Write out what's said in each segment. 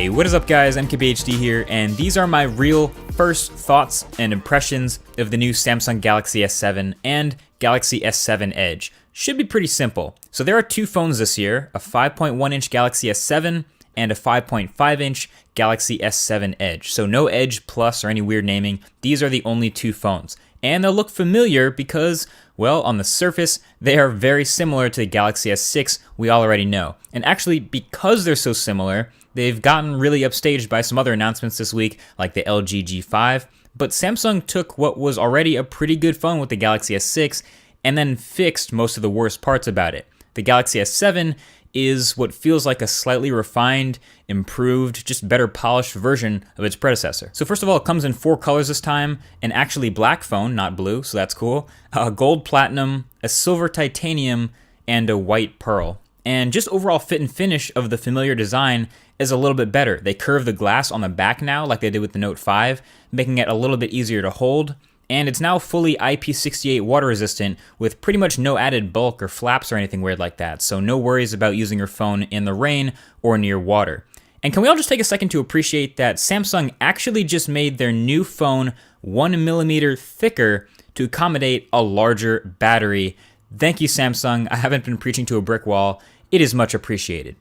Hey, what is up guys, abd here, and these are my real first thoughts and impressions of the new Samsung Galaxy S7 and Galaxy S7 Edge. Should be pretty simple. So there are two phones this year, a 5.1-inch Galaxy S7 and a 5.5-inch Galaxy S7 Edge. So no Edge Plus or any weird naming, these are the only two phones. And they'll look familiar because, well, on the surface, they are very similar to the Galaxy S6 we already know. And actually, because they're so similar, they've gotten really upstaged by some other announcements this week, like the LG G5. But Samsung took what was already a pretty good phone with the Galaxy S6 and then fixed most of the worst parts about it. The Galaxy S7 is what feels like a slightly refined, improved, just better polished version of its predecessor. So first of all, it comes in 4 colors this time, an actually black phone, not blue, so that's cool, a gold platinum, a silver titanium, and a white pearl. And just overall fit and finish of the familiar design is a little bit better. They curve the glass on the back now, like they did with the Note 5, making it a little bit easier to hold. And it's now fully IP68 water resistant with pretty much no added bulk or flaps or anything weird like that. So no worries about using your phone in the rain or near water. And can we all just take a second to appreciate that Samsung actually just made their new phone 1mm thicker to accommodate a larger battery. Thank you, Samsung. I haven't been preaching to a brick wall. It is much appreciated.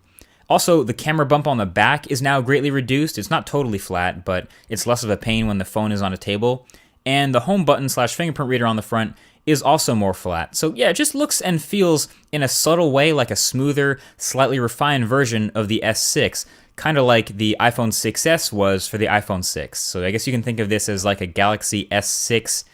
Also, the camera bump on the back is now greatly reduced. It's not totally flat, but it's less of a pain when the phone is on a table. And the home button / fingerprint reader on the front is also more flat. So yeah, it just looks and feels in a subtle way like a smoother, slightly refined version of the S6, kind of like the iPhone 6s was for the iPhone 6. So I guess you can think of this as like a Galaxy S6s,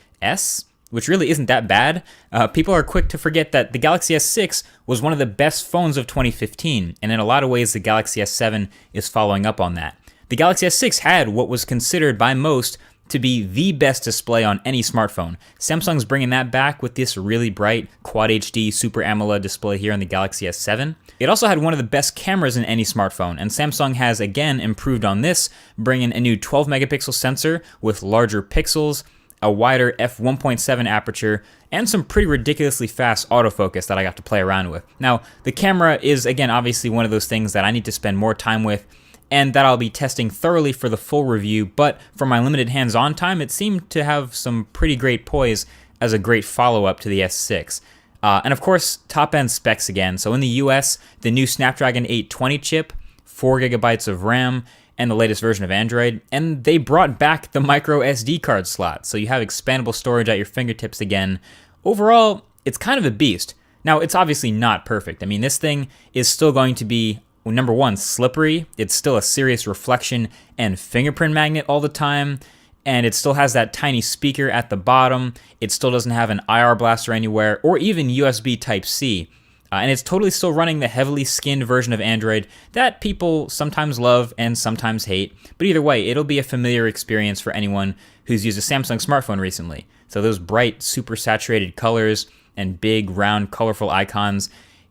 which really isn't that bad. People are quick to forget that the Galaxy S6 was one of the best phones of 2015, and in a lot of ways the Galaxy S7 is following up on that. The Galaxy S6 had what was considered by most to be the best display on any smartphone. Samsung's bringing that back with this really bright Quad HD Super AMOLED display here on the Galaxy S7. It also had one of the best cameras in any smartphone, and Samsung has again improved on this, bringing a new 12 megapixel sensor with larger pixels, a wider f1.7 aperture, and some pretty ridiculously fast autofocus that I got to play around with. Now, the camera is again obviously one of those things that I need to spend more time with, and that I'll be testing thoroughly for the full review, but for my limited hands-on time, it seemed to have some pretty great poise as a great follow-up to the S6. And of course, top-end specs again. So in the US, the new Snapdragon 820 chip, 4 gigabytes of RAM, and the latest version of Android, and they brought back the micro SD card slot, so you have expandable storage at your fingertips again. Overall, it's kind of a beast. Now, it's obviously not perfect. I mean, this thing is still going to be, number one, slippery. It's still a serious reflection and fingerprint magnet all the time, and it still has that tiny speaker at the bottom. It still doesn't have an IR blaster anywhere, or even USB Type-C. And it's totally still running the heavily skinned version of Android that people sometimes love and sometimes hate. But either way, it'll be a familiar experience for anyone who's used a Samsung smartphone recently. So those bright, super saturated colors and big, round, colorful icons.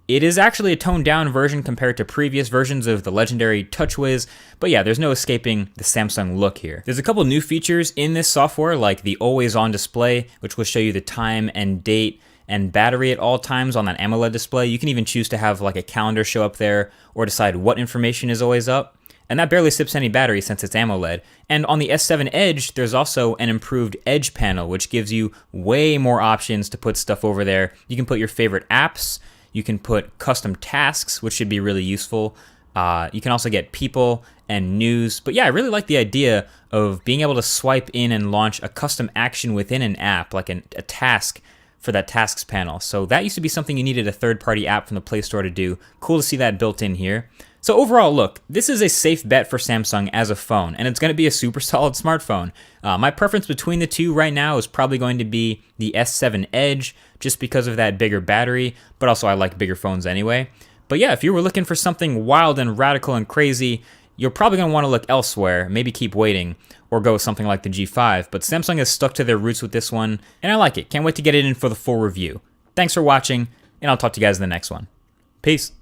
It is actually a toned-down version compared to previous versions of the legendary TouchWiz, but yeah, there's no escaping the Samsung look here. There's a couple new features in this software, like the always-on display, which will show you the time and date and battery at all times on that AMOLED display. You can even choose to have like a calendar show up there or decide what information is always up. And that barely sips any battery since it's AMOLED. And on the S7 Edge, there's also an improved Edge panel, which gives you way more options to put stuff over there. You can put your favorite apps. You can put custom tasks, which should be really useful. You can also get people and news. But yeah, I really like the idea of being able to swipe in and launch a custom action within an app, like a task for that tasks panel. So that used to be something you needed a third-party app from the Play Store to do. Cool to see that built in here. So overall, look, this is a safe bet for Samsung as a phone, and it's going to be a super solid smartphone. My preference between the two right now is probably going to be the S7 Edge, just because of that bigger battery, but also I like bigger phones anyway. But yeah, if you were looking for something wild and radical and crazy, you're probably going to want to look elsewhere, maybe keep waiting, or go with something like the G5. But Samsung has stuck to their roots with this one, and I like it. Can't wait to get it in for the full review. Thanks for watching, and I'll talk to you guys in the next one. Peace.